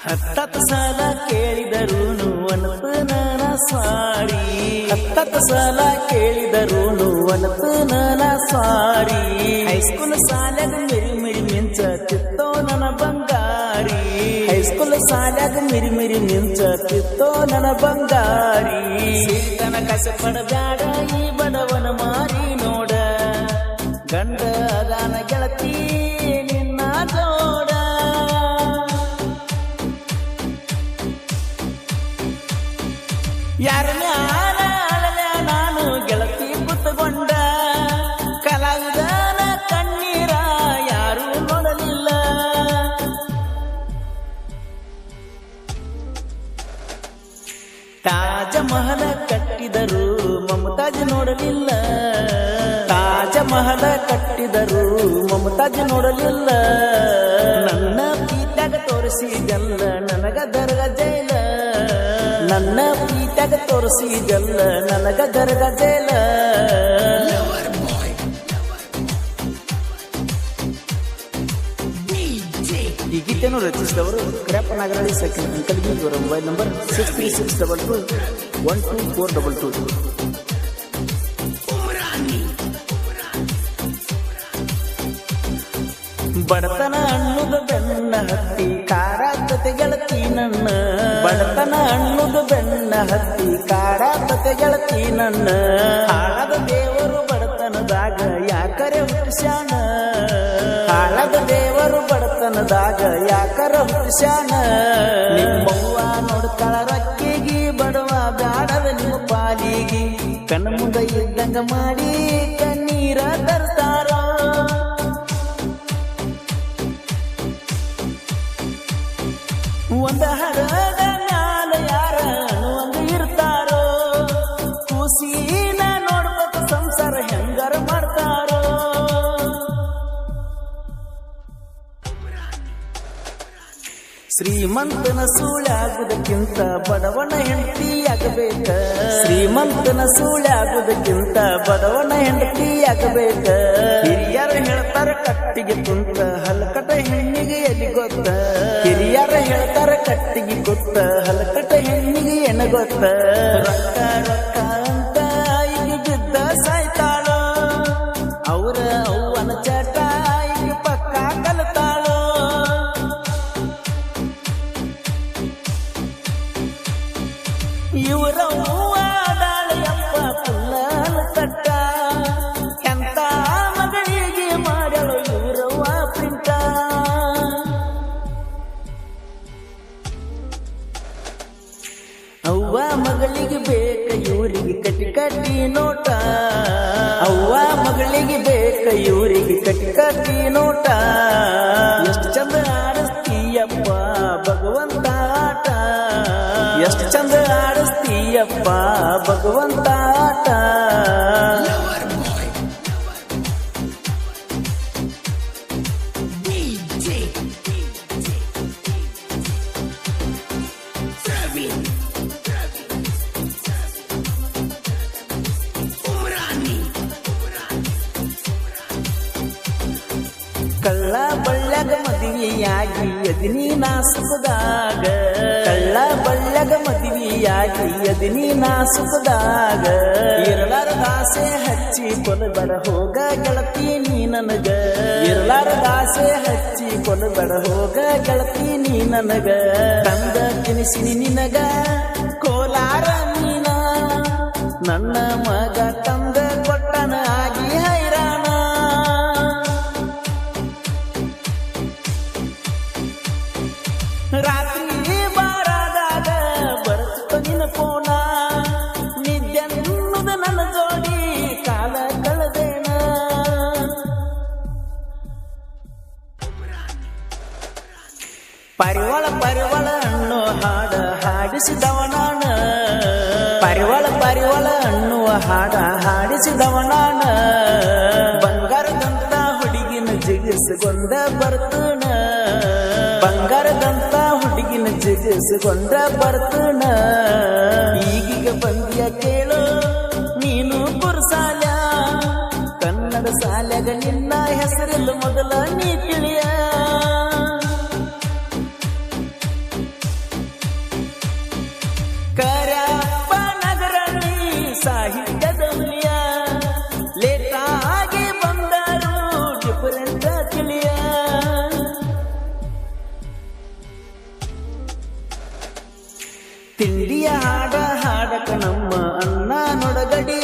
ಹತ್ತತ್ತು ಸಲ ಕೇಳಿದರೂನು ಅನಪನ ಸ್ವಾರಿ ಹತ್ತತ್ತು ಸಲ ಕೇಳಿದರೂನು ಅನಪನ ಸ್ವಾರಿ ಹೈಸ್ಕೂಲ್ ಸಾಲ್ಯಾಗ ಮಿರಿ ಮಿರಿ ಮಿಂಚತಿತ್ತೋ ನನ್ನ ಬಂಗಾರಿ ಹೈಸ್ಕೂಲ್ ಸಾಲ್ಯಾಗ ಮಿರಿ ಮಿರಿ ಮಿಂಚತಿತ್ತೋ ನನ್ನ ಬಂಗಾರಿ ಸಿರಿತನ ಕಸಪಡಬ್ಯಾಡ ಈ ಬಡವನ ಮಾರಿ ನೋಡ ಗಂಡ ಅದಾನ ಗೆಳತಿ ನಿನ್ನ ಜೋಡ ಯಾರನ್ನ ಅಳಲೆ ನಾನು ಗೆಳತಿ ಕುತ್ತುಕೊಂಡ ಕಲಾವಿದನ ಕಣ್ಣೀರ ಯಾರೂ ನೋಡಲಿಲ್ಲ ತಾಜ ಮಹಲ ಕಟ್ಟಿದರು ಮಮತಾಜ್ ನೋಡಲಿಲ್ಲ ತಾಜ ಮಹಲ ಕಟ್ಟಿದರು ಮಮತಾಜ್ ನೋಡಲಿಲ್ಲ ನನ್ನ ಪ್ರೀತ್ಯಾಗ ತೋರಿಸಿದಲ್ಲ ನನಗ ದರ್ಗ ಜೈಲ ನನ್ನ ಪ್ರೀತ್ಯಾಗ ತೋರಿಸಿದಲ್ಲ ನನಗ ದರ್ಗ ಜೈಲ ಈ ಗೀತೆಯನ್ನು ರಚಿಸಿದವರು ಕರಪ್ಪ ನಾಗರಾಳಿ ಸೆಕೆಂಡ್ ಅಂಕಲ್ ಇವರ ಮೊಬೈಲ್ ನಂಬರ್ 6362212422 ಬಡತನ ಅನ್ನುದು ಬೆನ್ನ ಹತ್ತಿ ಕಾರಾತತೆ ಗೆಳತಿ ನನ್ನ ಬಡತನ ಅನ್ನುದು ಬೆನ್ನ ಹತ್ತಿ ಕಾರಾತತೆ ಗೆಳತಿ ನನ್ನ ಹಾಳದ ದೇವರು ಬಡತನದಾಗ ಯಾಕರೆ ಹುಟ್ಟಿಸ್ಯಾನ ಹಾಳದ ದೇವರು ಬಡತನದಾಗ ಯಾಕರ ಹುಟ್ಟಿಸ್ಯಾನ ನಿಮ್ಮವ್ವ ನೋಡ್ತಾಳ ರಕ್ಕಿಗಿ ಬಡವ ಬ್ಯಾಡದ ನಿಮ್ಮ ಪಾಲಿಗಿ ಕಣ್ಣ ಮುಂದ ಇದ್ದಂಗ ಮಾಡಿ ಕಣ್ಣೀರ ತರ್ತಾರ ಒಂದ ಹರದ ಮ್ಯಾಲ ಯಾರ ಒಂದು ಇರ್ತಾರೋ ಕೂಸಿನ ನೋಡ್ಬೇಕು ಸಂಸಾರ ಹೆಂಗಾರ ಮಾಡ್ತಾರೋ ಶ್ರೀಮಂತನ ಸೂಳ್ಯಾಗುವುದಕ್ಕಿಂತ ಬಡವನ ಹೆಂಡತಿಯಾಗಬೇಕ ಶ್ರೀಮಂತನ ಸೂಳ್ಯಾಗುವುದಕ್ಕಿಂತ ಬಡವನ ಹೆಂಡತಿಯಾಗಬೇಕ ಹಿರಿಯರು ಹೇಳ್ತಾರ ಕಟ್ಟಿಗೆ ಕುಂತ ಹಲಕಟ ಹೆಣ್ಣಿಗೆ ಎಲ್ಲಿ ಗೊತ್ತ ಹಿರಿಯರು ಹೇಳ್ತಾರ ಕಟ್ಟಿಗೆ ಕುತ್ತ ಹಲಕಟ ಹೆಣ್ಣಿಗೆ ಎನ ಗೊತ್ತ ರೊಕ್ಕ ರೊಕ್ಕ ಅಂತ ಈಗ ಬಿದ್ದ ಸಾಯ್ತಾಳೋ ಅವರ ಅವ್ವನ ಚಟ ಈಗ ಪಕ್ಕ ಕಲತಾಳೋ ಇವರವ್ವ ದಾಳಿಯಪ್ಪ ಪುಲ್ಲನ ತಟ್ಟ ಎಂತ ಮಗಳಿಗೆ ಮಾಡಲು ಇವರವ್ವ ಪ್ರಿಂಟ ಅವ್ವ ಮಗಳಿಗೆ ಬೇಕ ಇವರಿಗೆ ಕಟ್ಟಿ ಕಟ್ಟಿ ನೋಟ ಅವ್ವ ಮಗಳಿಗೆ ಬೇಕ ಇವರಿಗೆ ಕಟ್ಟಿ ಕಟ್ಟಿ ನೋಟ ಎಷ್ಟು ಚಂದ ಆಡಿಸ್ತೀಯಪ್ಪ ಭಗವಂತ ಆಟ ಎಷ್ಟು ಚಂದ ಆಡಿಸ್ತೀಯಪ್ಪ ಭಗವಂತ ಆಟ ಕಳ್ಳ ಬಳ್ಳ್ಯಾಗ ಮದುವೆಯಾಗಿ ಎದಿನಿ ನಾ ಸುಖದಾಗ ಕಳ್ಳ ಬಳ್ಳ್ಯಾಗ ಮದುವೆಯಾಗಿ ಎದಿನಿ ನಾ ಸುಖದಾಗ ಇರಲಾರದಾಸೆ ಹಚ್ಚಿ ಕೊಲಬಡ ಹೋಗ ಗೆಳತಿ ನೀ ನನಗ ಇರಲಾರದಾಸೆ ಹಚ್ಚಿ ಕೊಲಬಡ ಹೋಗ ಗೆಳತಿ ನೀ ನನಗ ತಂದ ತಿನಿಸಿನಿ ನಿನಗ ಕೋಲಾರ ನೀನ ನನ್ನ ಮಗ ತಂದ ಕೊಟ್ಟನ ಆಗಿ ಹೈರಾಣ ರಾತ್ರಿ ಬಾರಾದಾಗ ಬರುತ್ತ ನಿನ್ನ ಫೋನ ನಿದ್ದೆ ಅನ್ನುದ ನನ್ನ ಜೋಡಿ ಕಾಲ ಕಳೆದೇನ ಪರಿವಳ ಪರಿವಳ ಅನ್ನೋ ಹಾಡ ಹಾಡಿಸಿದವ ನಾನ ಪರಿವಳ ಪರಿವಳ ಅನ್ನುವ ಹಾಡ ಹಾಡಿಸಿದವ ನಾನ ಬಂಗಾರದಂತ ಹುಡುಗಿನ ಜಿಗಿಸಿಕೊಂಡ ಬರ್ತನ ಬಂಗಾರದಂತ ಹುಡುಗಿನ ಜಿಗಿಸಿಕೊಂಡ ಬರ್ತನ ಈಗೀಗ ಬಂದಿಯ ಕೇಳು ನೀನು ಪುರಸಾಲ ಕನ್ನಡ ಸಾಲ್ಯಾಗ ನಿನ್ನ ಹೆಸರಿಲ್ಲ ಮೊದಲ ನೀ ತಿಳಿಯ ತಿಂಡಿಯ ಹಾಡ ಹಾಡಕ ನಮ್ಮ ಅಣ್ಣ ನೊಡಗಡಿ